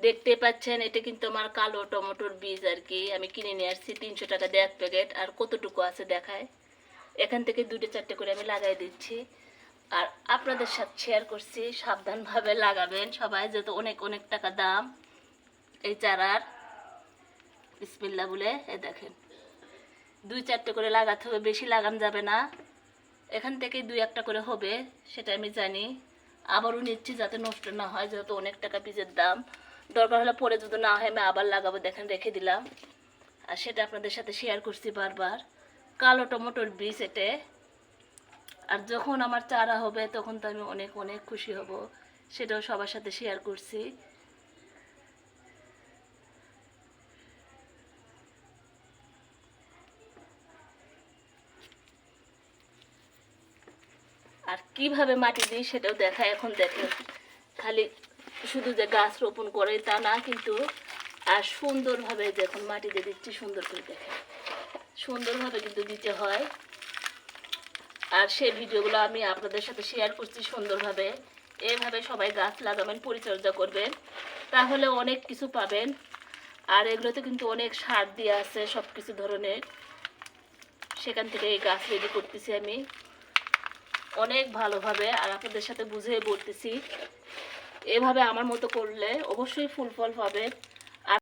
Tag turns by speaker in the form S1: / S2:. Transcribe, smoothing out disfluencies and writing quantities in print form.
S1: দেখতে পাচ্ছেন এটা কিন্তু আমার কালো টমেটোর বীজ আর কি। আমি কিনে নিয়ে আসছি 300 টাকা দিয়ে 1 প্যাকেট। আর কতটুকু আছে দেখায়, এখান থেকে 2-4টে করে আমি লাগাই দিচ্ছি। আর আপনাদের সাথে শেয়ার করছি, সাবধানভাবে লাগাবেন সবাই, যেহেতু অনেক অনেক টাকা দাম এই চারার। বিসমিল্লাহ বলে এ দেখেন 2-4টে করে লাগাতে হবে, বেশি লাগানো যাবে না। এখান থেকে 2-1টা করে হবে সেটা আমি জানি। আবারও নিচ্ছি যাতে নষ্ট না হয়, যেহেতু অনেক টাকা বীজের দাম। দরকার হলে পরে যদি না হয় আমি আবার লাগাবো। দেখেন রেখে দিলাম, আর সেটা আপনাদের সাথে শেয়ার করছি বারবার। কালো টমেটোর বীজ এতে। আর যখন আমার চারা হবে তখন তো আমি অনেক অনেক খুশি হব, সেটাও সবার সাথে শেয়ার করছি। আর কিভাবে মাটি দিই সেটাও দেখায়। এখন দেখেন খালি শুধু যে গাছ রোপণ করে তা না কিন্তু, আর সুন্দরভাবে যখন মাটি দিয়ে দিচ্ছি সুন্দর করে দেখেন, সুন্দরভাবে কিন্তু দিতে হয়। আর সেই ভিডিওগুলো আমি আপনাদের সাথে শেয়ার করছি সুন্দরভাবে। এভাবে সবাই গাছ লাগাবেন, পরিচর্যা করবেন, তাহলে অনেক কিছু পাবেন। আর এগুলোতে কিন্তু অনেক সার দিয়ে আছে সব কিছু ধরনের, সেখান থেকে এই গাছ রেডি করতেছি আমি অনেক ভালোভাবে। আর আপনাদের সাথে বুঝিয়ে বলতেছি, এভাবে আমার মতো করলে অবশ্যই ফুল ফল পাবে।